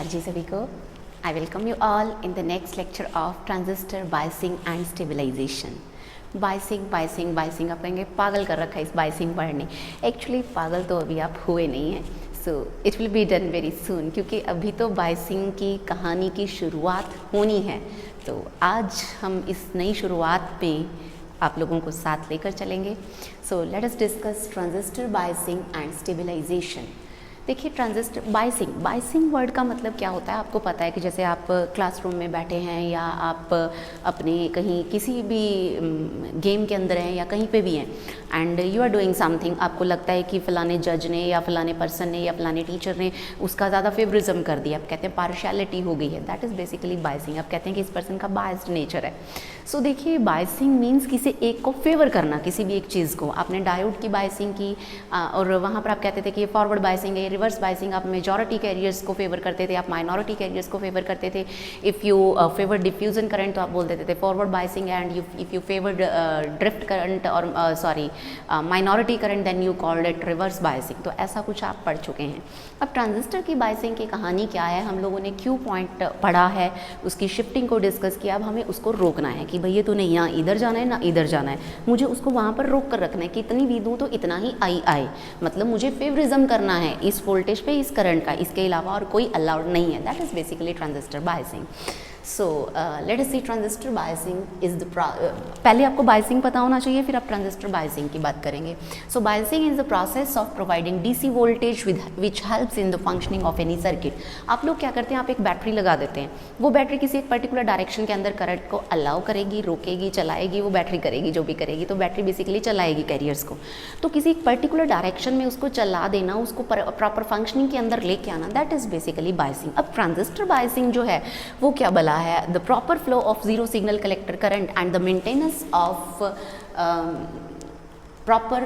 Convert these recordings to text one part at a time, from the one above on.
जी सभी को। I welcome you all in the next lecture of transistor biasing and stabilisation. Biasing आप कहेंगे पागल कर रखा है इस बायसिंग पढ़ने। एक्चुअली पागल तो अभी आप हुए नहीं हैं, सो it will be done very soon, क्योंकि अभी तो बायसिंग की कहानी की शुरुआत होनी है। तो आज हम इस नई शुरुआत पे आप लोगों को साथ लेकर चलेंगे। So let us discuss transistor biasing and stabilisation. देखिए, ट्रांजिस्टर बायसिंग वर्ड का मतलब क्या होता है आपको पता है कि जैसे आप क्लासरूम में बैठे हैं या आप अपने कहीं किसी भी गेम के अंदर हैं या कहीं पे भी हैं and you are doing something, आपको लगता है कि फ़लाने जज ने या फ़लाने पर्सन ने या फ़लाने टीचर ने उसका ज़्यादा फेवरिज्म कर दिया, आप कहते हैं पार्शियलिटी हो गई है, दैट इज़ बेसिकली बायसिंग। आप कहते हैं कि इस पर्सन का बायस्ड नेचर है। सो देखिए, बायसिंग मीन्स किसी एक को फेवर करना, किसी भी एक चीज़ को। आपने डायोड की बायसिंग की और वहाँ पर आप कहते थे कि ये फॉरवर्ड बायसिंग है, रिवर्स बायसिंग। आप मेजॉरिटी कैरियर्स को फेवर करते थे, आप माइनॉरिटी कैरियर्स को फेवर करते थे। If you favour diffusion current तो आप बोल देते थे forward biasing, and if you favour drift current और minority current then you called it reverse biasing. तो ऐसा कुछ आप पढ़ चुके हैं। अब ट्रांजिस्टर की बायसिंग की कहानी क्या है, हम लोगों ने क्यू पॉइंट पढ़ा है, उसकी शिफ्टिंग को डिस्कस किया। अब हमें उसको रोकना है कि भैया तूने यहाँ इधर जाना है ना इधर जाना है, मुझे उसको वहाँ पर रोक कर रखना है कि इतनी भी दूँ तो इतना ही आई आए, मतलब मुझे फेवरिज्म करना है इस वोल्टेज पे इस करंट का, इसके अलावा और कोई अलाउड नहीं है। That is basically transistor biasing. So let us see transistor biasing is the पहले आपको बायसिंग पता होना चाहिए, फिर आप ट्रांजिस्टर बायसिंग की बात करेंगे। So biasing is the process of providing DC voltage which helps in the functioning of any circuit. आप लोग क्या करते हैं, आप एक बैटरी लगा देते हैं, वो बैटरी किसी एक पर्टिकुलर डायरेक्शन के अंदर करंट को अलाउ करेगी, रोकेगी, चलाएगी, वो बैटरी करेगी जो भी करेगी। तो बैटरी बेसिकली चलाएगी कैरियर्स को। तो किसी एक पर्टिकुलर डायरेक्शन में उसको चला देना, उसको प्रॉपर फंक्शनिंग के अंदर लेके आना, दैट इज बेसिकली बायसिंग। अब ट्रांजिस्टर बायसिंग जो है वो क्या बला है, the proper flow of zero signal collector current and the maintenance of proper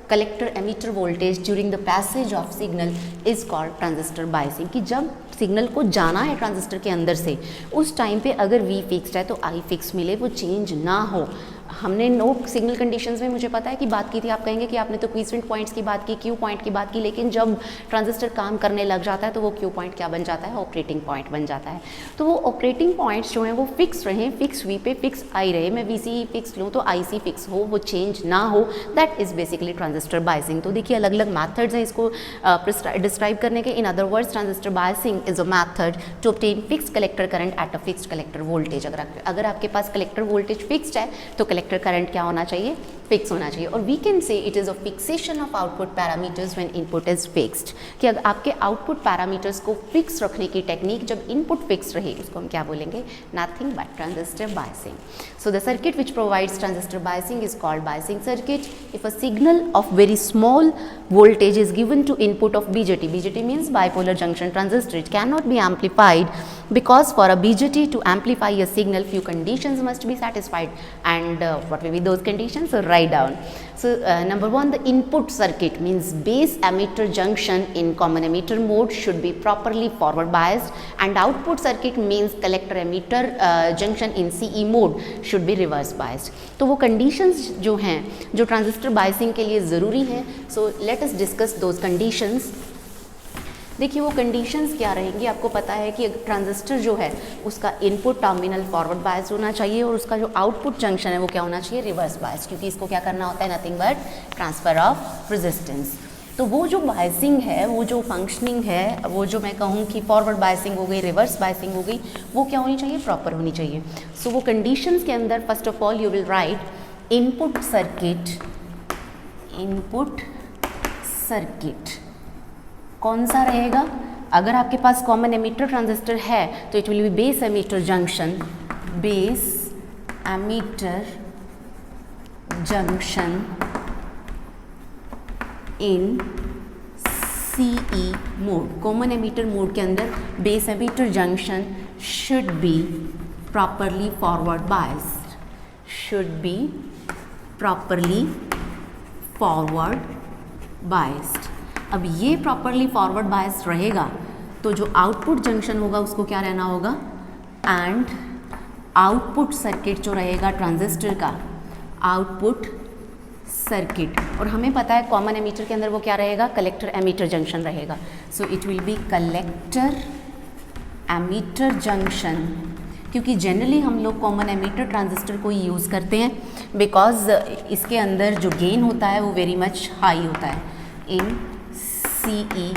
collector emitter voltage during the passage of signal is called transistor biasing। कि जब signal को जाना है ट्रांजिस्टर के अंदर से, उस टाइम पे अगर V फिक्स्ड है तो I फिक्स मिले, वो चेंज ना हो। हमने नो सिग्नल कंडीशंस में मुझे पता है कि बात की थी, आप कहेंगे कि आपने तो क्विसेंट पॉइंट्स की बात की, क्यू पॉइंट की बात की, लेकिन जब ट्रांजिस्टर काम करने लग जाता है तो वो क्यू पॉइंट क्या बन जाता है, ऑपरेटिंग पॉइंट बन जाता है। तो वो ऑपरेटिंग पॉइंट्स जो हैं वो फिक्स रहें, फिक्स वी पे फिक्स आई रहे, मैं वी सी फिक्स लूँ तो आई सी फिक्स हो, वो चेंज ना हो, that is basically transistor biasing. तो देखिए, अलग अलग मैथड्स हैं इसको डिस्क्राइब करने के। In other words, transistor biasing is a method to obtain fixed collector current at a fixed collector voltage. अगर आपके पास कलेक्टर वोल्टेज फिक्स्ड है तो कलेक्टर करंट क्या होना चाहिए, फिक्स होना चाहिए। और we can say it is a fixation of output parameters when input is fixed, कि अगर आपके आउटपुट पैरामीटर्स को फिक्स रखने की टेक्निक, जब इनपुट फिक्स रहे, उसको हम क्या बोलेंगे, nothing but transistor biasing. So the circuit which provides transistor biasing is called biasing circuit if a signal of very small voltage is given to input of BJT. BJT means bipolar junction transistor. It cannot be amplified because for a BJT to amplify a signal, few conditions must be satisfied. And what will be those conditions? So write down. So number one, the input circuit means base emitter junction in common emitter mode should be properly forward biased, and output circuit means collector emitter junction in CE mode should be reverse biased. तो वो conditions जो हैं जो transistor biasing के लिए ज़रूरी हैं, सो let us discuss those conditions. देखिए, वो कंडीशंस क्या रहेंगी, आपको पता है कि ट्रांजिस्टर जो है उसका इनपुट टर्मिनल फॉरवर्ड बायस होना चाहिए और उसका जो आउटपुट जंक्शन है वो क्या होना चाहिए, रिवर्स बायस, क्योंकि इसको क्या करना होता है, nothing but transfer of resistance. तो वो जो बायसिंग है, वो जो फंक्शनिंग है, वो जो मैं कहूँ कि फॉरवर्ड बायसिंग हो गई, रिवर्स बायसिंग हो गई, वो क्या होनी चाहिए, प्रॉपर होनी चाहिए। सो वो कंडीशंस के अंदर first of all you will right input circuit कौन सा रहेगा। अगर आपके पास कॉमन एमिटर ट्रांजिस्टर है तो it will B base emitter junction in CE mode. Common emitter mode के अंदर base emitter junction should be properly forward biased, अब ये प्रॉपरली फॉरवर्ड बायस्ड रहेगा तो जो आउटपुट जंक्शन होगा उसको क्या रहना होगा, एंड आउटपुट सर्किट जो रहेगा ट्रांजिस्टर का, आउटपुट सर्किट, और हमें पता है कॉमन एमीटर के अंदर वो क्या रहेगा, कलेक्टर एमीटर जंक्शन रहेगा। So it will be collector emitter junction, क्योंकि जनरली हम लोग कॉमन एमीटर ट्रांजिस्टर को यूज़ करते हैं बिकॉज इसके अंदर जो गेन होता है वो वेरी मच हाई होता है इन CE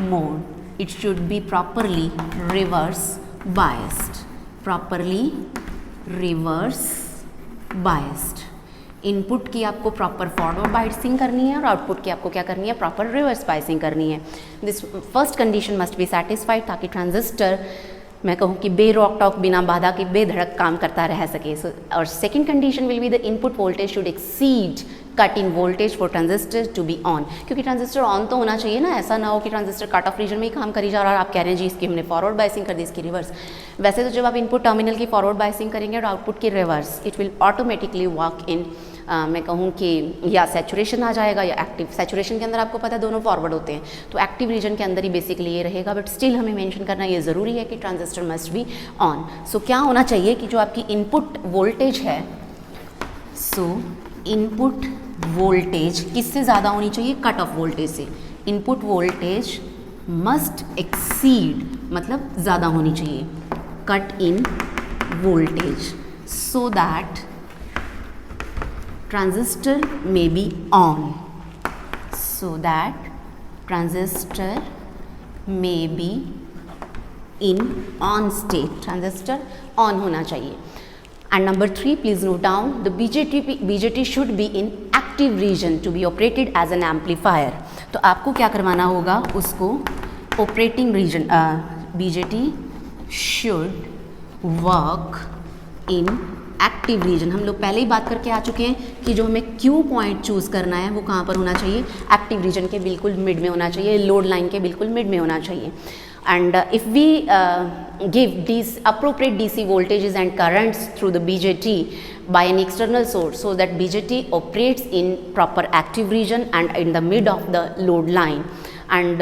mode. It should be properly reverse biased, properly reverse biased. Input की आपको प्रॉपर फॉरवर्ड बायसिंग करनी है और आउटपुट की आपको क्या करनी है, प्रॉपर रिवर्स बायसिंग करनी है। This first condition must be satisfied ताकि ट्रांजिस्टर मैं कहूँ कि बेरोक टॉक बिना बाधा के बेधड़क काम करता रह सके। और second condition will be the input voltage should exceed cut in voltage for transistor to be on, क्योंकि ट्रांजिस्टर ऑन तो होना चाहिए ना, ऐसा ना हो कि ट्रांजिस्टर कट ऑफ रीजन में ही काम करी जा रहा है और आप कह रहे हैं जी इसकी हमने फॉरवर्ड बायसिंग कर दी, इसकी रिवर्स। वैसे तो जब आप इनपुट टर्मिनल की फॉरवर्ड बायसिंग करेंगे और आउटपुट की reverse, it will automatically work in मैं कहूँ कि या सैचुरेशन आ जाएगा या एक्टिव। सैचुरेशन के अंदर आपको पता है दोनों फॉरवर्ड होते हैं, तो एक्टिव रीजन के अंदर ही बेसिकली ये रहेगा। बट स्टिल हमें मेंशन करना ये ज़रूरी है कि ट्रांजिस्टर मस्ट बी ऑन। सो क्या होना चाहिए कि जो आपकी इनपुट वोल्टेज है, सो इनपुट वोल्टेज किससे ज़्यादा होनी चाहिए, कट ऑफ वोल्टेज से। इनपुट वोल्टेज मस्ट एक्सीड मतलब ज़्यादा होनी चाहिए cut in voltage so that transistor may be on, so that transistor may be in on state, transistor on होना चाहिए। And number 3, please note down the BJT should be in active region to be operated as an amplifier। तो आपको क्या करवाना होगा, उसको operating region BJT should work in active region. हम लोग पहले ही बात करके आ चुके हैं कि जो हमें क्यू पॉइंट चूज़ करना है वो कहाँ पर होना चाहिए, एक्टिव रीजन के बिल्कुल मिड में होना चाहिए, लोड लाइन के बिल्कुल मिड में होना चाहिए। And if we give this appropriate DC voltages and currents through the BJT by an external source so that BJT operates in proper active region and in the mid of the load line, and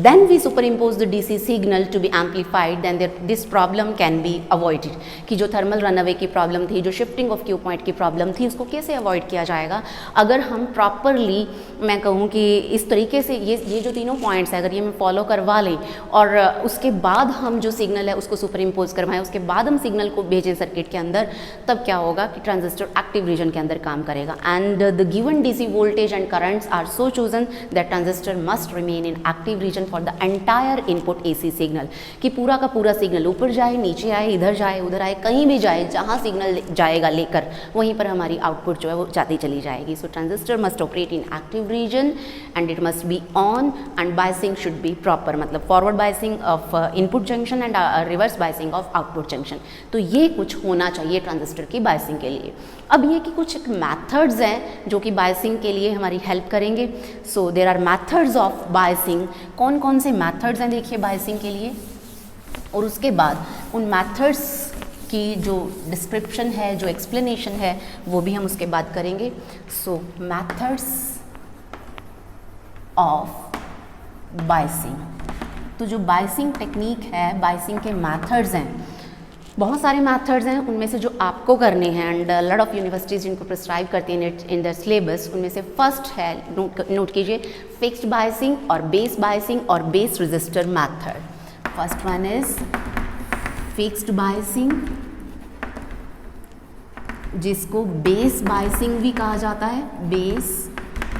then we superimpose the DC signal to be amplified, then this problem can be avoided। कि जो thermal runaway की problem थी, जो shifting of Q point की problem थी, उसको कैसे avoid किया जाएगा अगर हम प्रॉपरली मैं कहूँ कि इस तरीके से ये जो तीनों पॉइंट्स है अगर ये हम फॉलो करवा लें और उसके बाद हम जो सिग्नल है उसको सुपर इम्पोज करवाएं, उसके बाद हम सिग्नल को भेजें सर्किट के अंदर, तब क्या होगा कि ट्रांजिस्टर एक्टिव रीजन के अंदर काम करेगा। And the given DC voltage and currents are so chosen that transistor must remain in active region for the entire input AC signal, कि पूरा का पूरा सिग्नल ऊपर जाए, नीचे आए, इधर जाए, उधर आए, कहीं भी जाए, जहाँ सिग्नल जाएगा लेकर वहीं पर हमारी आउटपुट जो है वो जाती चली जाएगी। So transistor must operate in active region and it must be on and biasing should be proper, मतलब forward biasing of input junction and reverse biasing of output junction. तो ये कुछ होना चाहिए ट्रांजिस्टर की बायसिंग के लिए। अब ये कि कुछ मैथड्स हैं जो कि बायसिंग के लिए हमारी हेल्प करेंगे। So there are methods of biasing. कौन कौन से मैथड्स हैं देखिए बायसिंग के लिए, और उसके बाद उन मैथड्स की जो डिस्क्रिप्शन है, जो एक्सप्लेनेशन है, वो भी हम उसके बाद करेंगे। सो मैथड्स ऑफ बायसिंग, तो जो बायसिंग टेक्निक है, बायसिंग के मैथड्स हैं, बहुत सारे मैथड्स हैं, उनमें से जो आपको करने हैं एंड लॉट ऑफ यूनिवर्सिटीज़ जिनको प्रिस्क्राइब करती हैं इन द सिलेबस, उनमें से फर्स्ट है, नोट कीजिए, फिक्स्ड बायसिंग और बेस बायसिंग और base resistor method. First one is fixed biasing, जिसको बेस बायसिंग भी कहा जाता है, बेस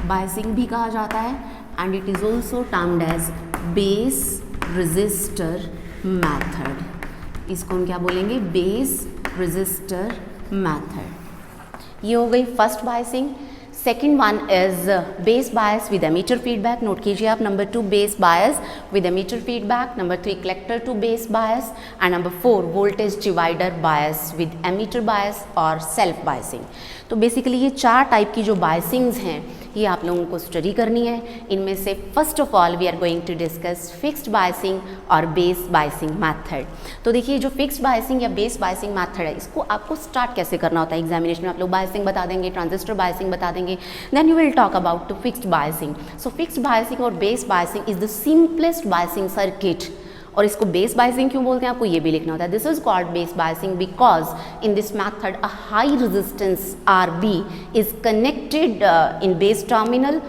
बायसिंग भी कहा जाता है, and it is also termed as base resistor method. इसको हम क्या बोलेंगे, बेस रजिस्टर मैथड। ये हो गई first biasing. Second one is base bias with emitter feedback, note कीजिए आप। Number 2 base bias with emitter feedback, number 3 collector to base bias, and number 4 voltage divider bias with emitter bias और self biasing. तो basically ये 4 type की जो बायसिंग्स हैं ये आप लोगों को स्टडी करनी है। इनमें से first of all we are going to discuss fixed biasing और बेस बायसिंग मैथड। तो देखिए जो फिक्स्ड बायसिंग या बेस बायसिंग मैथड है, इसको आपको स्टार्ट कैसे करना होता है। एग्जामिनेशन में आप लोग बायसिंग बता देंगे, ट्रांजिस्टर बायसिंग बता देंगे, then you will talk about fixed biasing. So fixed biasing और base biasing is the simplest biasing circuit. और इसको बेस बायसिंग क्यों बोलते हैं, आपको ये भी लिखना होता है। This is called base biasing because in this method a high resistance RB is connected in base terminal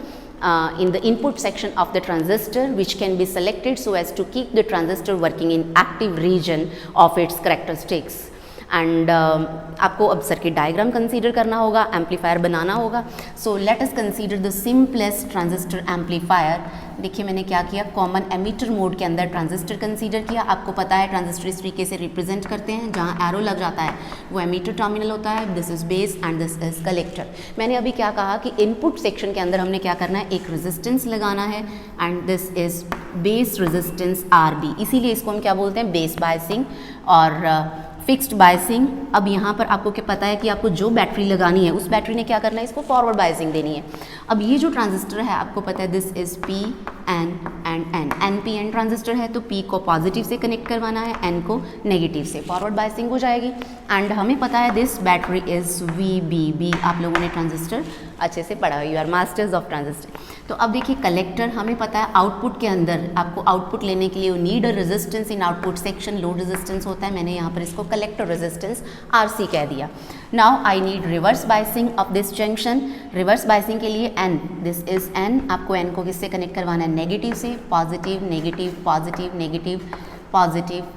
in the input section of the transistor, which can be selected so as to keep the transistor working in active region of its characteristics. And आपको अब circuit diagram consider करना होगा, amplifier बनाना होगा. सो let us consider the simplest transistor amplifier. देखिए मैंने क्या किया, common ammeter mode के अंदर ट्रांजिस्टर कंसीडर किया. आपको पता है ट्रांजिस्टर इस तरीके से रिप्रेजेंट करते हैं, जहाँ एरो लग जाता है वो एमीटर टर्मिनल होता है. This is base and this is collector. मैंने अभी क्या कहा कि इनपुट सेक्शन के अंदर हमने क्या करना है, एक रेजिस्टेंस लगाना है and this is base resistance RB. इसीलिए इसको हम क्या बोलते हैं, बेस बायसिंग और फिक्स्ड बायसिंग. अब यहाँ पर आपको क्या पता है कि आपको जो बैटरी लगानी है उस बैटरी ने क्या करना है, इसको फॉरवर्ड बायसिंग देनी है. अब ये जो ट्रांजिस्टर है आपको पता है this is PN and N. NPN transistor है तो P को पॉजिटिव से कनेक्ट करवाना है, N को नेगेटिव से. फॉरवर्ड बायसिंग हो जाएगी. एंड हमें पता है दिस बैटरी इज VBB. आप लोगों ने ट्रांजिस्टर अच्छे से पढ़ा है, you are masters of transistor. तो अब देखिए कलेक्टर, हमें पता है आउटपुट के अंदर आपको आउटपुट लेने के लिए need a resistance in output section. Load resistance होता है, मैंने यहाँ पर इसको कलेक्टर रेजिस्टेंस RC कह दिया. Now I need reverse biasing of this junction. Reverse biasing के लिए N, दिस इज N. आपको N को किससे कनेक्ट करवाना है, नेगेटिव से. Positive negative positive negative positive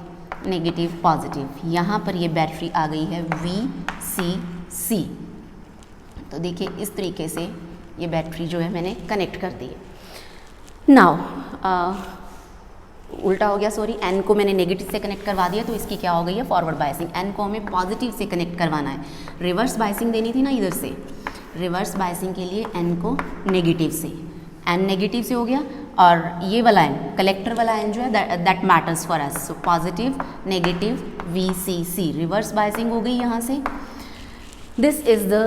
negative positive. यहाँ पर ये बैटरी आ गई है VCC. तो देखिए इस तरीके से ये बैटरी जो है मैंने कनेक्ट कर दी है. नाउ उल्टा हो गया, सॉरी. N को मैंने नेगेटिव से कनेक्ट करवा दिया तो इसकी क्या हो गई है, फॉरवर्ड बायसिंग. N को हमें पॉजिटिव से कनेक्ट करवाना है. रिवर्स बायसिंग देनी थी ना इधर से. रिवर्स बायसिंग के लिए N को नेगेटिव से, N नेगेटिव से हो गया. और ये वाला N, कलेक्टर वाला N जो है that matters for us. So positive negative VCC. Reverse biasing हो गई यहाँ से. This is the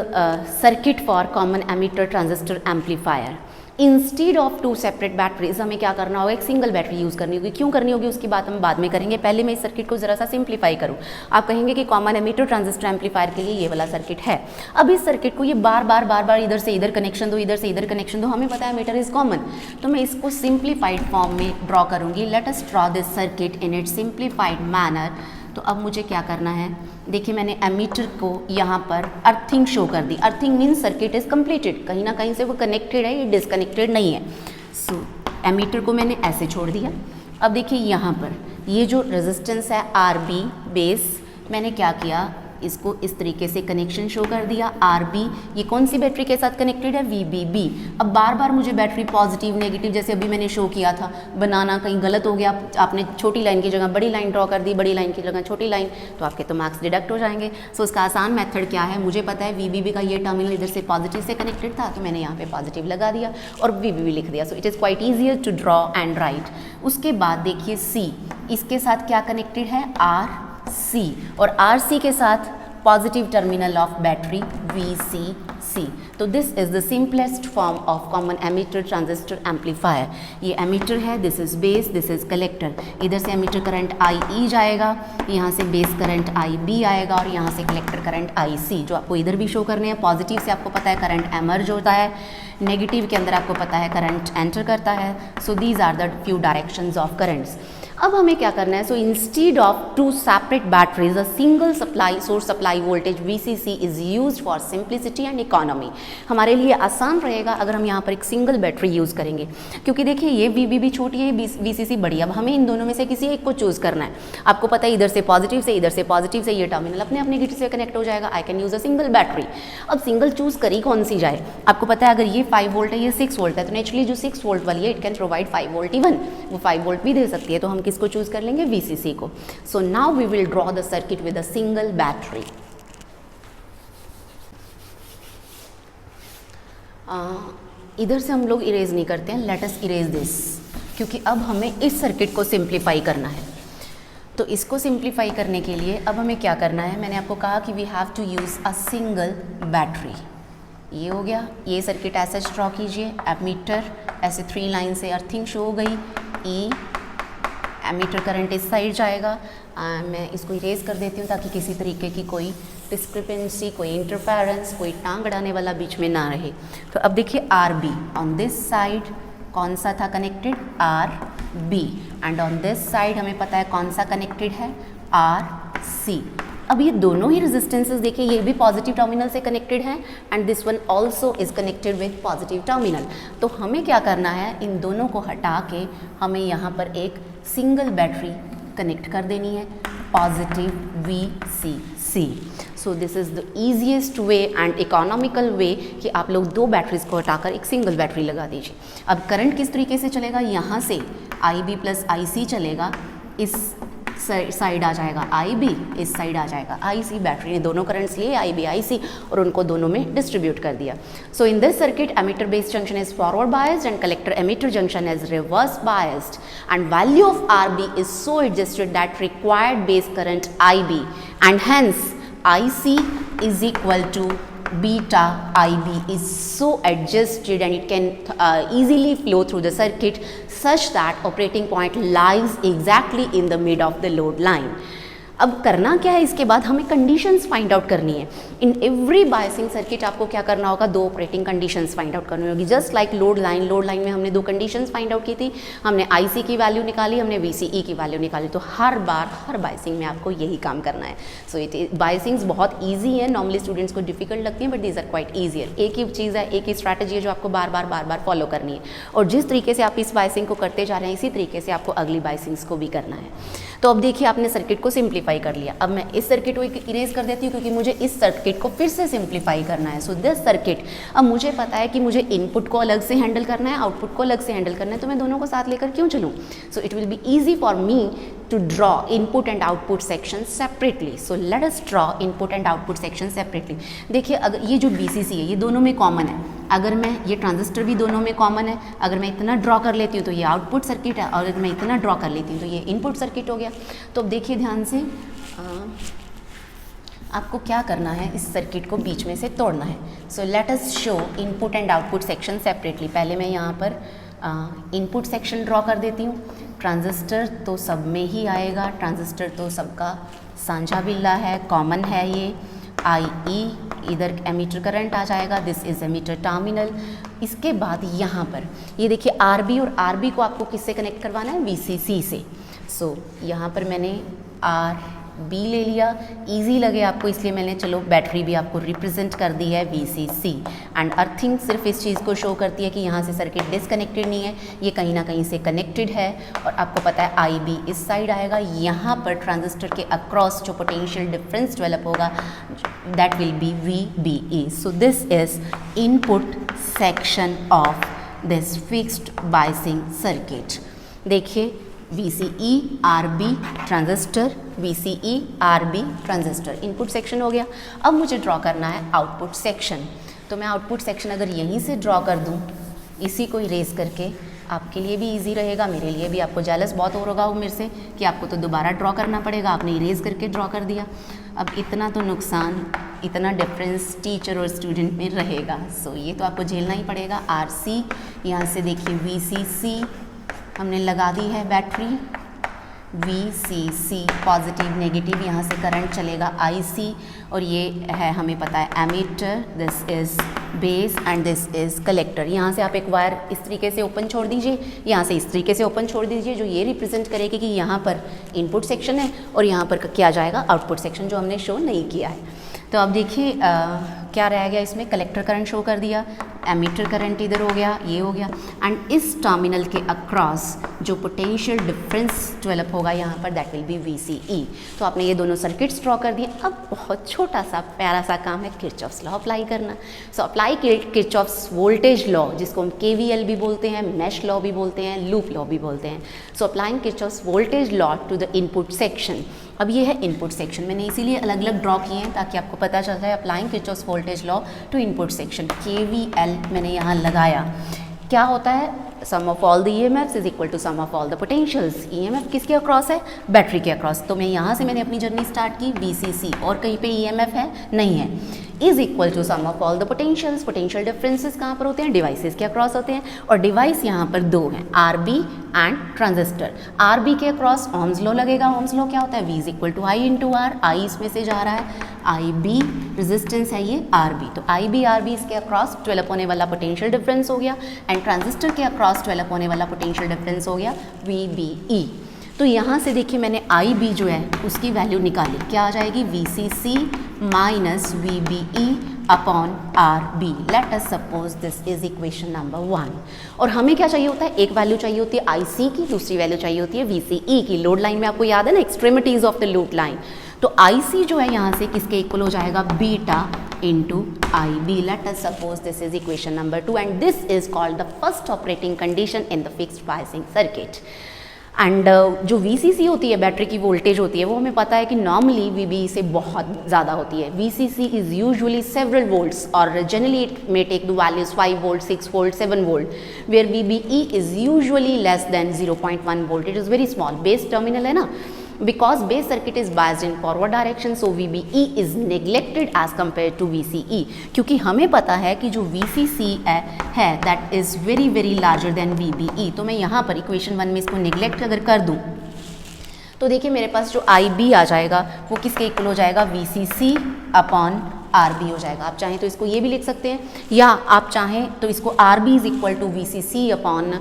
circuit for common emitter transistor amplifier. Instead of two separate batteries, हमें क्या करना होगा, एक सिंगल बैटरी यूज़ करनी होगी. क्यों करनी होगी उसकी बात हम बाद में करेंगे. पहले मैं इस सर्किट को ज़रा सा सिंप्लीफाई करूँ. आप कहेंगे कि कॉमन एमीटर ट्रांजिस्टर एम्पलीफायर के लिए ये वाला सर्किट है. अब इस सर्किट को ये बार बार इधर से इधर कनेक्शन दो, इधर से इधर कनेक्शन दो. हमें पता है एमीटर इज कॉमन, तो मैं इसको सिंप्लीफाइड फॉर्म में ड्रॉ करूँगी. Let us draw this circuit in its simplified manner. तो अब मुझे क्या करना है, देखिए मैंने एमीटर को यहाँ पर अर्थिंग शो कर दी. Earthing means circuit is completed, कहीं ना कहीं से वो कनेक्टेड है, ये डिसकनेक्टेड नहीं है. सो एमीटर को मैंने ऐसे छोड़ दिया. अब देखिए यहाँ पर ये जो रेजिस्टेंस है RB बेस, मैंने क्या किया, इसको इस तरीके से कनेक्शन शो कर दिया. RB ये कौन सी बैटरी के साथ कनेक्टेड है, VBB. अब बार बार मुझे बैटरी पॉजिटिव नेगेटिव जैसे अभी मैंने शो किया था बनाना कहीं गलत हो गया. आपने छोटी लाइन की जगह बड़ी लाइन ड्रॉ कर दी, बड़ी लाइन की जगह छोटी लाइन, तो आपके तो मार्क्स डिडक्ट हो जाएंगे. सो इसका आसान मेथड क्या है, मुझे पता है VBB का ये टर्मिनल इधर से पॉजिटिव से कनेक्टेड था तो मैंने यहाँ पे पॉजिटिव लगा दिया और VBB लिख दिया. So it is quite easier to draw and write. उसके बाद देखिए C, इसके साथ क्या कनेक्टेड है, RC. और RC के साथ positive terminal of battery VCC. तो this is the simplest form of common emitter transistor amplifier. ये एमीटर है, this is base, this is collector. इधर से एमीटर करंट IE जाएगा, यहाँ से बेस करंट IB आएगा और यहाँ से कलेक्टर करंट IC, जो आपको इधर भी शो करने हैं. पॉजिटिव से आपको पता है करंट एमर्ज होता है, नेगेटिव के अंदर आपको पता है करंट एंटर करता है. So these are the few directions of currents. अब हमें क्या करना है, so instead of two separate batteries a single supply source supply voltage VCC is used for simplicity and economy. हमारे लिए आसान रहेगा अगर हम यहाँ पर एक सिंगल बैटरी यूज़ करेंगे, क्योंकि देखिए ये VBB छोटी है, VCC बड़ी है. अब हमें इन दोनों में से किसी एक को चूज़ करना है. आपको पता है इधर से पॉजिटिव से, इधर से पॉजिटिव से ये टर्मिनल अपने अपने नेगेटिव से कनेक्ट हो जाएगा. I can use a single battery. अब सिंगल चूज़ करी कौन सी जाए, आपको पता है अगर ये 5 वोल्ट है, ये 6 वोल्ट है, तो नेचुरली जो 6 वोल्ट वाली है it can provide 5 volt even, वो 5 वोल्ट भी दे सकती है. तो हम किसको चूज़ कर लेंगे, VCC को. So now we will draw the circuit with a single battery. इधर से हम लोग इरेज नहीं करते हैं, लेट अस इरेज दिस, क्योंकि अब हमें इस सर्किट को सिंप्लीफाई करना है. तो इसको सिंप्लीफाई करने के लिए अब हमें क्या करना है, मैंने आपको कहा कि we have to use a single battery. ये हो गया, ये सर्किट ऐसे ड्रॉ कीजिए. एमीटर ऐसे 3 लाइन से अर्थिंग शो हो गई. E एमीटर करंट इस साइड जाएगा. मैं इसको इरेज कर देती हूँ ताकि किसी तरीके की कोई डिस्क्रिपेंसी, कोई इंटरफेरेंस, कोई टांग अड़ाने वाला बीच में ना रहे. तो अब देखिए RB ऑन दिस साइड कौन सा था connected, RB. And on this side हमें पता है कौन सा कनेक्टेड है, RC. अब ये दोनों ही रेजिस्टेंसेस देखिए, ये भी पॉजिटिव टर्मिनल से कनेक्टेड हैं and this one also is connected with positive terminal. तो हमें क्या करना है, इन दोनों को हटा के हमें यहाँ पर एक सिंगल बैटरी कनेक्ट कर देनी है, positive VCC। So this is the easiest way and economical way कि आप लोग दो बैटरीज को हटाकर एक सिंगल बैटरी लगा दीजिए। अब करंट किस तरीके से चलेगा, यहाँ से IB प्लस IC चलेगा, इस साइड आ जाएगा IB, इस साइड आ जाएगा IC। बैटरी ने दोनों करंट्स लिए IB IC और उनको दोनों में डिस्ट्रीब्यूट कर दिया। So in this circuit emitter base junction is forward biased and collector emitter junction is reverse biased and value of RB is so adjusted that required base current IB and hence IC is equal to beta IB is so adjusted and it can easily flow through the circuit such that operating point lies exactly in the mid of the load line. अब करना क्या है, इसके बाद हमें conditions find out करनी है। In every biasing circuit आपको क्या करना होगा, दो ऑपरेटिंग कंडीशंस फाइंड आउट करनी होगी। जस्ट लाइक लोड लाइन में हमने दो कंडीशंस फाइंड आउट की थी, हमने IC की वैल्यू निकाली, हमने VCE की वैल्यू निकाली। तो हर बार हर बायसिंग में आपको यही काम करना है। सो इट बायसिंग्स बहुत ईजी है, नॉर्मली स्टूडेंट्स को डिफिकल्ट लगती है but these are quite easier. एक ही चीज़ है, एक ही स्ट्रैटेजी है जो आपको बार बार फॉलो करनी है और जिस तरीके से आप इस बायसिंग को करते जा रहे हैं इसी तरीके से आपको अगली बायसिंग्स को भी करना है। तो अब देखिए आपने सर्किट को सिंप्लीफाई कर लिया। अब मैं इस सर्किट को इरेज कर देती हूँ क्योंकि मुझे इस सर्किट को फिर से सिंप्लीफाई करना है। सो दिस सर्किट, अब मुझे पता है कि मुझे इनपुट को अलग से हैंडल करना है, आउटपुट को अलग से हैंडल करना है, तो मैं दोनों को साथ लेकर क्यों चलूँ। सो it will be easy for me to draw input and output sections separately. So let us draw input and output sections separately. देखिए अगर ये जो BCC है ये दोनों में कॉमन है, अगर मैं ये ट्रांजिस्टर भी दोनों में कॉमन है, अगर मैं इतना ड्रॉ कर लेती हूँ तो ये आउटपुट सर्किट है और अगर मैं इतना ड्रॉ कर लेती हूँ तो ये इनपुट सर्किट हो गया। तो अब देखिए ध्यान से आपको क्या करना है, इस सर्किट को बीच में से तोड़ना है। सो let us show input and output section separately. पहले मैं यहाँ पर इनपुट सेक्शन ड्रॉ कर देती हूँ। ट्रांजिस्टर तो सब में ही आएगा, ट्रांजिस्टर तो सबका साझा बिल्ला है, कॉमन है ये। IE इधर एमीटर करंट आ जाएगा, दिस इज एमीटर टर्मिनल। इसके बाद यहाँ पर ये देखिए RB और RB को आपको किससे कनेक्ट करवाना है, VCC से। सो यहाँ पर मैंने RB ले लिया, इजी लगे आपको इसलिए मैंने चलो बैटरी भी आपको रिप्रेजेंट कर दी है VCC। एंड अर्थिंग सिर्फ इस चीज़ को शो करती है कि यहाँ से सर्किट डिसकनेक्टेड नहीं है, ये कहीं ना कहीं से कनेक्टेड है। और आपको पता है IB इस साइड आएगा, यहाँ पर ट्रांजिस्टर के अक्रॉस जो पोटेंशियल डिफरेंस डेवलप होगा that will be VBE। So this is input section of this fixed biasing circuit. देखिए VCE RB transistor, VCE RB transistor, input section हो गया। अब मुझे ड्रॉ करना है आउटपुट सेक्शन। तो मैं आउटपुट सेक्शन अगर यहीं से ड्रॉ कर दूं, इसी को इरेज करके, आपके लिए भी इजी रहेगा, मेरे लिए भी। आपको जेलस बहुत हो रहा हो मेरे से कि आपको तो दोबारा ड्रॉ करना पड़ेगा, आपने इरेज करके ड्रॉ कर दिया। अब इतना तो नुकसान, इतना डिफरेंस टीचर और स्टूडेंट में रहेगा। सो ये तो आपको झेलना ही पड़ेगा। RC, यहाँ से देखिए VCC हमने लगा दी है बैटरी, VCC पॉजिटिव नेगेटिव, यहाँ से करंट चलेगा IC और ये है हमें पता है emitter, this is base and this is collector. यहाँ से आप एक वायर इस तरीके से ओपन छोड़ दीजिए, यहाँ से इस तरीके से ओपन छोड़ दीजिए, जो ये रिप्रेजेंट करेगी कि यहाँ पर इनपुट सेक्शन है और यहाँ पर क्या जाएगा आउटपुट सेक्शन, जो हमने शो नहीं किया है। तो अब देखिए क्या रह गया इसमें, कलेक्टर करंट शो कर दिया, एमीटर करंट इधर हो गया, ये हो गया। एंड इस टर्मिनल के अक्रॉस जो पोटेंशियल डिफरेंस डेवलप होगा यहाँ पर दैट विल बी VCE। तो आपने ये दोनों सर्किट्स ड्रॉ कर दिए। अब बहुत छोटा सा प्यारा सा काम है किरचॉफ्स लॉ अप्लाई करना। So apply Kirchhoff's voltage law, जिसको हम KVL भी बोलते हैं, मैश लॉ भी बोलते हैं, लूप लॉ भी बोलते हैं। So applying Kirchhoff's voltage law to the input section. अब ये है इनपुट सेक्शन, मैंने इसीलिए अलग अलग ड्रॉ किए हैं ताकि आपको पता चल जाए। Applying Kirchhoff's voltage law to input section, KVL मैंने यहाँ लगाया। क्या होता है, sum of all the EMFs is equal to sum of all the potentials. EMF किसके अक्रॉस है, बैटरी के अक्रॉस। तो मैं यहाँ से मैंने अपनी जर्नी स्टार्ट की, VCC और कहीं पे EMF है नहीं है, is equal to sum of all the potentials. Potential differences कहाँ पर होते हैं, डिवाइसेस के अक्रॉस होते हैं और डिवाइस यहाँ पर दो हैं, RB एंड ट्रांजिस्टर। RB के अक्रॉस ओम्स लॉ लगेगा। ओम्स लॉ क्या होता है, V is equal to I into R। I इसमें से जा रहा है, IB रेजिस्टेंस है ये RB। तो IB RB इसके अक्रॉस डेवलप होने वाला पोटेंशियल डिफरेंस हो गया एंड ट्रांजिस्टर के अक्रॉस डेवलप होने वाला पोटेंशियल डिफरेंस हो गया VBE। तो यहाँ से देखिए मैंने आई बी जो है उसकी वैल्यू निकाली, क्या आ जाएगी, V C C minus V B E upon R B. Let us suppose this is equation number 1। और हमें क्या चाहिए होता है, एक वैल्यू चाहिए होती है आई सी की, दूसरी वैल्यू चाहिए होती है वी सी ई की। लोड लाइन में आपको याद है ना, extremities of the load line. तो आई सी जो है यहाँ से किसके इक्वल हो जाएगा, beta into IB. Let us suppose this is equation number 2 and this is called the first operating condition in the fixed biasing circuit. And जो VCC होती है, बैटरी की वोल्टेज होती है, वो हमें पता है कि नॉर्मली VB से बहुत ज़्यादा होती है। VCC is usually several volts और generally it may take the values 5 volt, 6 volt, 7 volt, where VBE is usually less than 0.1 volt. It is very small. Base terminal है ना, because base circuit is biased in forward direction so VBE is neglected as compared to VCE। क्योंकि हमें पता है कि जो VCC है that is very very larger than VBE। तो मैं यहाँ पर इक्वेशन 1 में इसको नेग्लेक्ट अगर कर दूँ तो देखिए मेरे पास जो IB आ जाएगा वो किसके इक्वल हो जाएगा, VCC अपॉन RB हो जाएगा। आप चाहें तो इसको ये भी लिख सकते हैं, या आप चाहें तो इसको RB is equal to VCC upon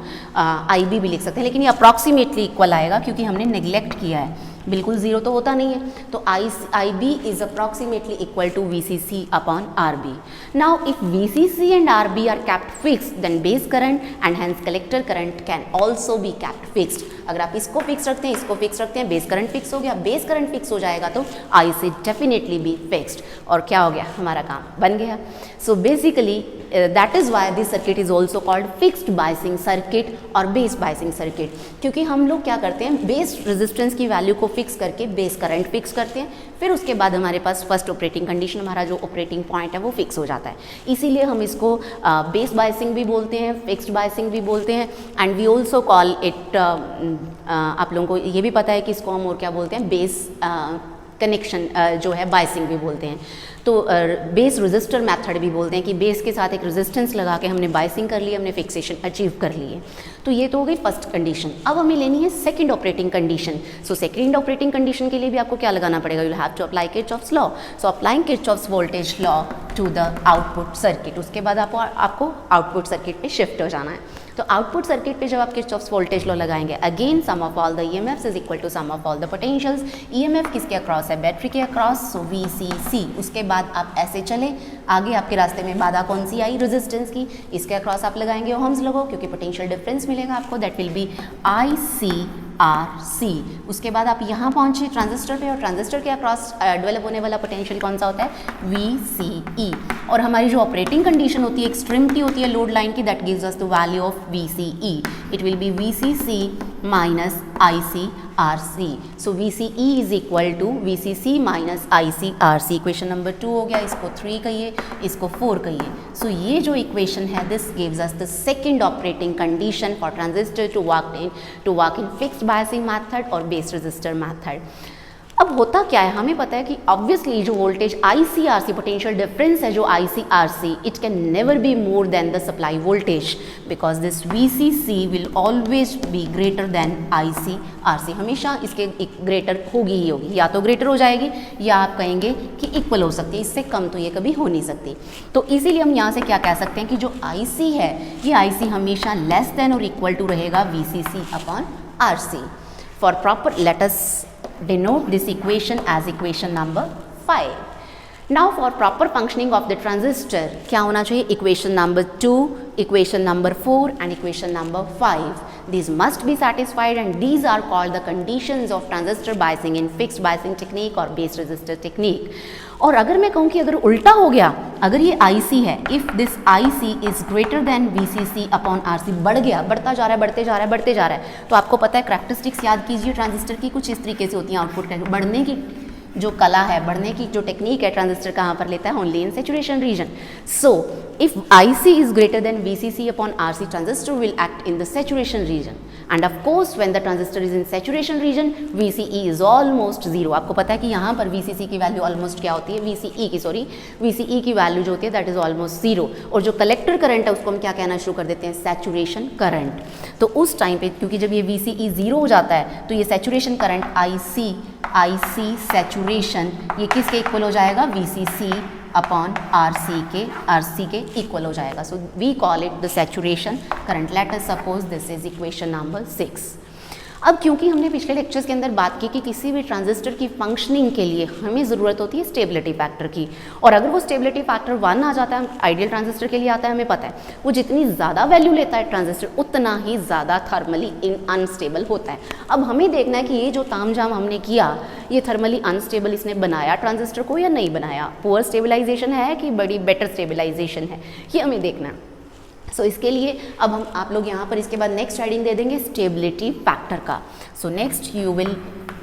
IB भी लिख सकते हैं, लेकिन ये अप्रॉक्सीमेटली इक्वल आएगा क्योंकि हमने नेग्लेक्ट किया है, बिल्कुल जीरो तो होता नहीं है। तो IB is approximately equal to VCC upon RB। Now if VCC and RB are kept fixed then base current and hence collector current can also be kept fixed. अगर आप इसको फिक्स रखते हैं, इसको फिक्स रखते हैं, बेस करंट फिक्स हो गया, बेस करंट फिक्स हो जाएगा तो I से डेफिनेटली बी फिक्स्ड। और क्या हो गया, हमारा काम बन गया। So basically that is why this circuit is also called fixed biasing circuit और बेस बायसिंग सर्किट। क्योंकि हम लोग क्या करते हैं, बेस रेजिस्टेंस की वैल्यू को फिक्स करके बेस करंट फिक्स करते हैं, फिर उसके बाद हमारे पास फर्स्ट ऑपरेटिंग कंडीशन, हमारा जो ऑपरेटिंग पॉइंट है वो फिक्स हो जाता है। इसीलिए हम इसको बेस बायसिंग भी बोलते हैं, फिक्स्ड बायसिंग भी बोलते हैं। And we also call it, आप लोगों को ये भी पता है कि इसको हम और क्या बोलते हैं, बेस कनेक्शन जो है बायसिंग भी बोलते हैं। तो बेस रेजिस्टर मेथड भी बोलते हैं कि बेस के साथ एक रेजिस्टेंस लगा के हमने बायसिंग कर ली, हमने फिक्सेशन अचीव कर ली है। तो ये तो हो गई फर्स्ट कंडीशन। अब हमें लेनी है second operating condition. So second operating condition के लिए भी आपको क्या लगाना पड़ेगा, you have to apply Kirchhoff's law. So applying Kirchhoff's voltage law to the output circuit. उसके बाद आपको आउटपुट सर्किट पे शिफ्ट हो जाना है। तो आउटपुट सर्किट पे जब आप किरचॉफ्स वोल्टेज लॉ लगाएंगे, again sum of all the EMFs is equal to sum of all the potentials. EMF किसके अक्रॉस है, बैटरी के अक्रॉस, सो VCC। उसके बाद आप ऐसे चले, आगे आपके रास्ते में बाधा कौन सी आई, रेजिस्टेंस की, इसके अक्रॉस आप लगाएंगे ओहम्स लगो, क्योंकि पोटेंशियल डिफरेंस मिलेगा आपको, दैट विल बी ICRC। उसके बाद आप यहाँ पहुँचे ट्रांजिस्टर पे, और ट्रांजिस्टर के अक्रॉस डेवलप होने वाला पोटेंशियल कौन सा होता है, VCE। और हमारी जो ऑपरेटिंग कंडीशन होती है, एक्सट्रीमिटी होती है लोड लाइन की, that gives us the value of VCE। It will be VCC minus ICRC। So VCE is equal to VCC minus ICRC। Equation number 2 हो गया, इसको 3 कहिए, इसको 4 कहिए। सो ये जो इक्वेशन है, this gives us the second operating condition for transistor to work in fixed biasing method और बेस रेजिस्टर मेथड। अब होता क्या है, हमें पता है कि ऑब्वियसली जो वोल्टेज ICRC, पोटेंशियल डिफरेंस है जो ICRC, it can never be more than the supply voltage, because this VCC will always be greater than ICRC। हमेशा इसके ग्रेटर होगी ही होगी, या तो ग्रेटर हो जाएगी या आप कहेंगे कि इक्वल हो सकती है, इससे कम तो ये कभी हो नहीं सकती। तो इसीलिए हम यहाँ से क्या कह सकते हैं कि जो IC है, ये IC हमेशा लेस देन और इक्वल टू रहेगा VCC upon RC। For proper, let us denote this equation as equation number 5. Now for proper functioning of the transistor, क्या होना चाहिए, equation number 2, equation number 4 and equation number 5. These must be satisfied and these are called the conditions of transistor biasing in fixed biasing technique or base resistor technique. और अगर मैं कहूँ कि अगर उल्टा हो गया, अगर ये IC है, if this IC is greater than VCC upon RC, बढ़ गया, बढ़ता जा रहा है, बढ़ते जा रहा है, बढ़ते जा रहा है, तो आपको पता है करैक्टरिस्टिक्स याद कीजिए ट्रांजिस्टर की, कुछ इस तरीके से होती हैं आउटपुट का बढ़ने की जो कला है, बढ़ने की जो टेक्निक है, ट्रांजिस्टर कहाँ पर लेता है, only in saturation region. So if IC is greater than VCC upon RC, transistor will act in the saturation region, and of course when the transistor is in saturation region, VCE is almost 0। आपको पता है कि यहाँ पर VCC की value almost क्या होती है, VCE की वैल्यू जो होती है दैट इज ऑलमोस्ट 0। और जो कलेक्टर करंट है उसको हम क्या कहना शुरू कर देते हैं, सैचुरेशन करंट। तो उस टाइम पे क्योंकि जब ये VCE 0 हो जाता है तो ये सैचुरेशन करंट IC सैचुरेशन, ये किसके इक्वल हो जाएगा, VCC अपॉन RC के इक्वल हो जाएगा। So we call it the saturation current. Let us suppose this is equation number 6। अब क्योंकि हमने पिछले लेक्चर्स के अंदर बात की कि किसी भी ट्रांजिस्टर की फंक्शनिंग के लिए हमें ज़रूरत होती है स्टेबिलिटी फैक्टर की, और अगर वो स्टेबिलिटी फैक्टर 1 आ जाता है आइडियल ट्रांजिस्टर के लिए आता है, हमें पता है वो जितनी ज़्यादा वैल्यू लेता है ट्रांजिस्टर उतना ही ज़्यादा थर्मली अनस्टेबल होता है। अब हमें देखना है कि ये जो तामझाम हमने किया ये थर्मली अनस्टेबल इसने बनाया ट्रांजिस्टर को या नहीं बनाया, पुअर स्टेबलाइजेशन है कि बड़ी बेटर स्टेबलाइजेशन है, ये हमें देखना है। सो इसके लिए अब हम आप लोग यहाँ पर इसके बाद नेक्स्ट हेडिंग दे देंगे स्टेबिलिटी फैक्टर का। So next you will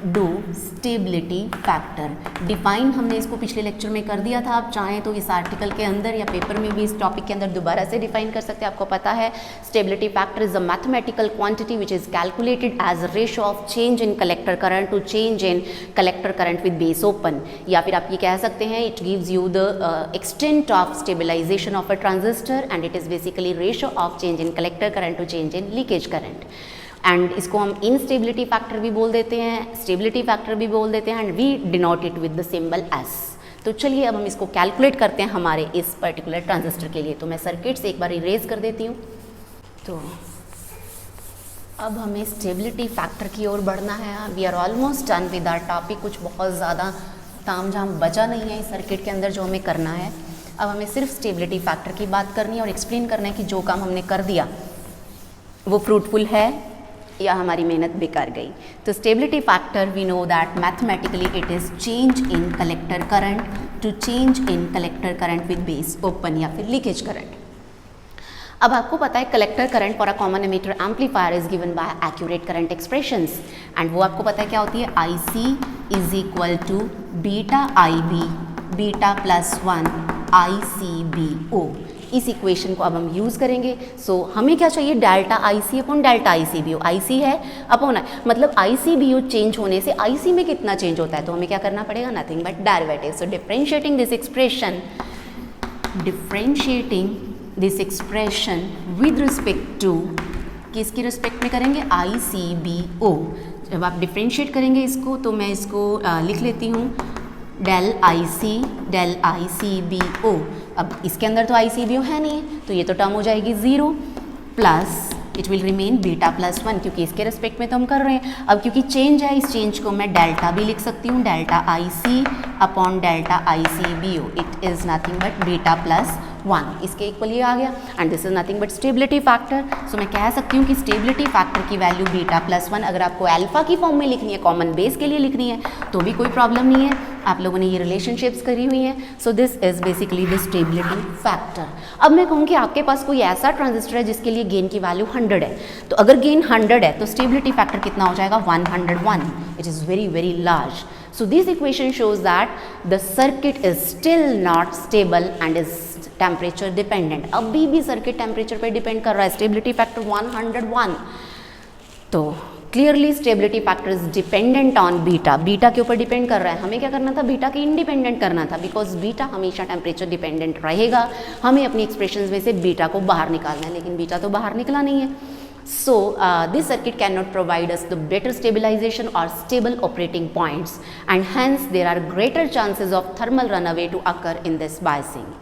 do stability factor. Define हमने इसको पिछले लेक्चर में कर दिया था, आप चाहें तो इस आर्टिकल के अंदर या पेपर में भी इस टॉपिक के अंदर दोबारा से डिफाइन कर सकते हैं। आपको पता है stability factor is a mathematical quantity which is calculated as a ratio of change in collector current to change in collector current with base open, या फिर आप ये कह सकते हैं it gives you the extent of stabilization of a transistor and it is basically ratio of change in collector current to change in leakage current. And इसको हम instability factor भी बोल देते हैं, स्टेबिलिटी फैक्टर भी बोल देते हैं, and we denote it with the symbol S. तो चलिए अब हम इसको कैलकुलेट करते हैं हमारे इस पर्टिकुलर ट्रांजिस्टर के लिए। तो मैं सर्किट से एक बार इरेज कर देती हूँ। तो अब हमें स्टेबिलिटी फैक्टर की ओर बढ़ना है। We are almost done with our topic, कुछ बहुत ज़्यादा तामझाम बचा नहीं है इस सर्किट के अंदर जो हमें करना है। अब हमें सिर्फ स्टेबिलिटी फैक्टर की बात करनी है और एक्सप्लेन करना है कि जो काम हमने कर दिया वो फ्रूटफुल है या हमारी मेहनत बेकार गई। तो stability factor we know that mathematically it is change in collector current to change in collector current with base open या फिर लीकेज करंट। अब आपको पता है collector current for a common emitter amplifier is given by accurate current expressions, and वो आपको पता है क्या होती है, I C is equal to beta I B beta plus 1 I C B O. इस इक्वेशन को अब हम यूज़ करेंगे। सो हमें क्या चाहिए, delta I C upon delta I C B O. I C है अपॉन मतलब आई सी बी ओ चेंज होने से आई सी में कितना चेंज होता है, तो हमें क्या करना पड़ेगा, nothing but derivative. So differentiating this expression, differentiating this expression with respect to, किसके रिस्पेक्ट में करेंगे, आई सी बी ओ। जब आप डिफरेंशिएट करेंगे इसको तो मैं इसको लिख लेती हूँ डेल आई सी बी ओ। अब इसके अंदर तो आई सी बी ओ है नहीं, तो ये तो टर्म हो जाएगी 0 plus it will remain beta plus 1, क्योंकि इसके रेस्पेक्ट में तो हम कर रहे हैं। अब क्योंकि चेंज है, इस चेंज को मैं डेल्टा भी लिख सकती हूँ, delta I C upon delta I C B O. It is nothing but beta plus 1, इसके इक्वल ये आ गया, and this is nothing but stability factor. सो मैं कह सकती हूँ कि स्टेबिलिटी फैक्टर की वैल्यू बीटा प्लस 1। अगर आपको अल्फा की फॉर्म में लिखनी है, कॉमन बेस के लिए लिखनी है, तो भी कोई प्रॉब्लम नहीं है, आप लोगों ने ये रिलेशनशिप्स करी हुई हैं। So this is basically the stability factor. अब मैं कहूँ कि आपके पास कोई ऐसा ट्रांजिस्टर है जिसके लिए गेन की वैल्यू 100 है, तो अगर गेन 100 है तो स्टेबिलिटी फैक्टर कितना हो जाएगा, 101। It is very very large. So this equation shows that the circuit is still not stable and is temperature dependent. अभी भी सर्किट टेम्परेचर पे डिपेंड कर रहा है, स्टेबिलिटी फैक्टर 101। तो clearly stability factor is dependent on beta, beta के ऊपर depend कर रहा है। हमें क्या करना था, बीटा के इंडिपेंडेंट करना था, बिकॉज बीटा हमेशा टेम्परेचर डिपेंडेंट रहेगा। हमें अपनी एक्सप्रेशंस में से बीटा को बाहर निकालना है, लेकिन बीटा तो बाहर निकला नहीं है। So this circuit cannot provide us the better stabilization or stable operating points, and hence there are greater chances of thermal runaway to occur in this biasing.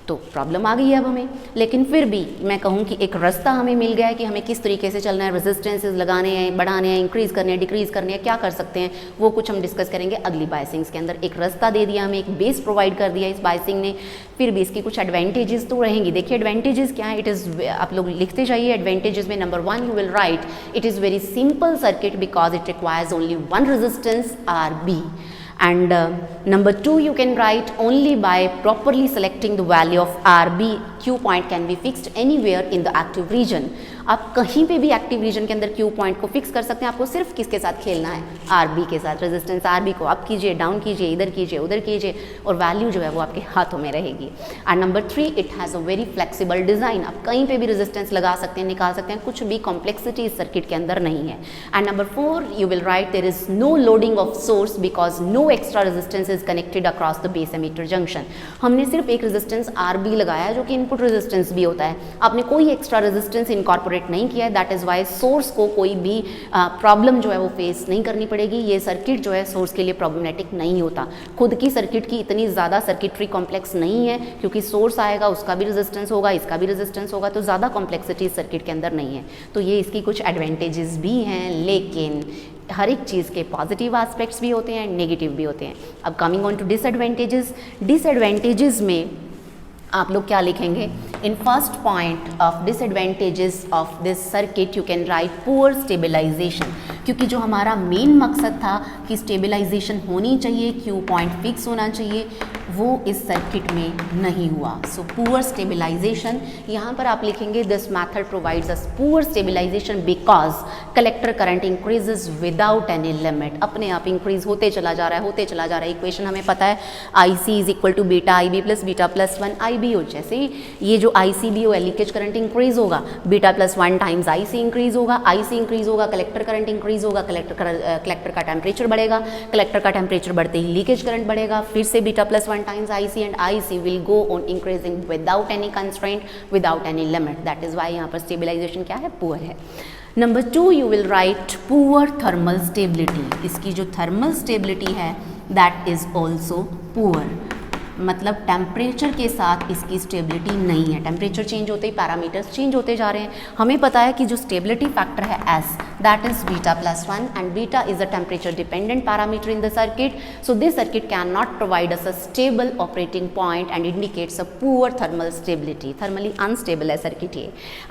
तो प्रॉब्लम आ गई है अब हमें, लेकिन फिर भी मैं कहूँ कि एक रास्ता हमें मिल गया है कि हमें किस तरीके से चलना है, रेजिस्टेंसेस लगाने हैं, बढ़ाने हैं, इंक्रीज़ करने हैं, डिक्रीज़ करने हैं, क्या कर सकते हैं, वो कुछ हम डिस्कस करेंगे अगली बायसिंग्स के अंदर। एक रास्ता दे दिया हमें, एक बेस प्रोवाइड कर दिया इस बायसिंग ने, फिर भी इसकी कुछ एडवांटेजेस तो रहेंगी। देखिए एडवांटेजेस क्या है, इट इज़, आप लोग लिखते जाइए एडवांटेजेस में। Number 1 you will write it is very simple circuit because it requires only one resistance R B, and number 2 you can write only by properly selecting the value of RB, Q point can be fixed anywhere in the active region। आप कहीं पे भी active region के अंदर Q point को fix कर सकते हैं। आपको सिर्फ किसके साथ खेलना है, RB के साथ। रेजिस्टेंस RB को अप कीजिए, डाउन कीजिए, इधर कीजिए, उधर कीजिए, और वैल्यू जो है वो आपके हाथों में रहेगी। And number 3 it has a very flexible design, आप कहीं पे भी रेजिस्टेंस लगा सकते हैं, निकाल सकते हैं, कुछ भी कॉम्प्लेक्सिटी इस सर्किट के अंदर नहीं है। And number 4 you will write there is no loading of source because no extra resistance is connected across the base emitter junction. हमने सिर्फ एक रेजिस्टेंस RB लगाया है जो कि इनपुट रेजिस्टेंस भी होता है, आपने कोई एक्स्ट्रा रेजिस्टेंस इनकॉर्पोरेट इनकॉर्पोरेट नहीं किया है, दैट इज़ वाई सोर्स को कोई भी प्रॉब्लम जो है वो फेस नहीं करनी पड़ेगी। ये सर्किट जो है सोर्स के लिए प्रॉब्लमेटिक नहीं होता। खुद की सर्किट की इतनी ज़्यादा सर्किटरी कॉम्प्लेक्स नहीं है, क्योंकि सोर्स आएगा उसका भी रेजिस्टेंस होगा, इसका भी रेजिस्टेंस होगा, तो ज़्यादा कॉम्प्लेक्सिटी सर्किट के अंदर नहीं है। तो ये इसकी कुछ एडवांटेजेस भी हैं, लेकिन हर एक चीज़ के पॉजिटिव एस्पेक्ट्स भी होते हैं, नेगेटिव भी होते हैं। अब coming on to disadvantages, disadvantages में आप लोग क्या लिखेंगे? In first point of disadvantages of this circuit you can write poor stabilization, क्योंकि जो हमारा मेन मकसद था कि स्टेबलाइजेशन होनी चाहिए, क्यू पॉइंट फिक्स होना चाहिए, वो इस सर्किट में नहीं हुआ। सो पुअर स्टेबलाइजेशन, यहाँ पर आप लिखेंगे this method provides us poor stabilization because collector current increases without any limit. अपने आप इंक्रीज होते चला जा रहा है, होते चला जा रहा है। इक्वेशन हमें पता है IC is equal to beta IB plus beta plus 1 IBO। जैसे ही ये जो ICBO है, लीकेज करंट इंक्रीज होगा, beta plus 1 times IC increase होगा, IC इंक्रीज होगा, कलेक्टर करंट इंक्रीज होगा, कलेक्टर का टेम्परेचर बढ़ेगा, कलेक्टर का टेम्परेचर बढ़ते ही लीकेज करंट बढ़ेगा, फिर से beta plus 1 times IC and IC will go on increasing without any constraint, without any limit. That is why यहाँ पर stabilization क्या है? poor है। Number 2 you will write poor thermal stability। इसकी जो thermal stability है that is also poor, मतलब temperature के साथ इसकी स्टेबिलिटी नहीं है। टेम्परेचर चेंज होते ही पैरामीटर्स चेंज होते जा रहे हैं। हमें पता है कि जो स्टेबिलिटी फैक्टर है S, that is beta plus 1 and beta is a temperature dependent parameter in the circuit. So this circuit can not provide us a stable operating point and indicates a poor thermal stability. Thermally unstable है circuit ये।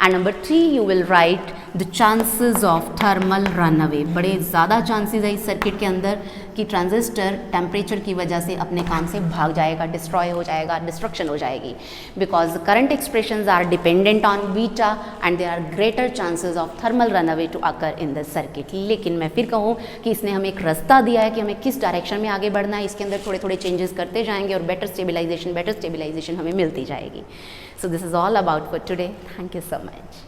And number 3 you will right the chances of thermal run away. बड़े ज़्यादा chances है इस circuit के अंदर कि transistor temperature की वजह से अपने काम से भाग जाएगा, डिस्ट्रॉय हो जाएगा, डिस्ट्रक्शन हो जाएगी, because current expressions are dependent on beta and there are greater chances of thermal run away to occur in the circuit. लेकिन मैं फिर कहूँ कि इसने हमें एक रास्ता दिया है कि हमें किस डायरेक्शन में आगे बढ़ना है। इसके अंदर थोड़े थोड़े चेंजेस करते जाएंगे और बेटर स्टेबलाइजेशन हमें मिलती जाएगी। So this is all about for today. Thank you so much.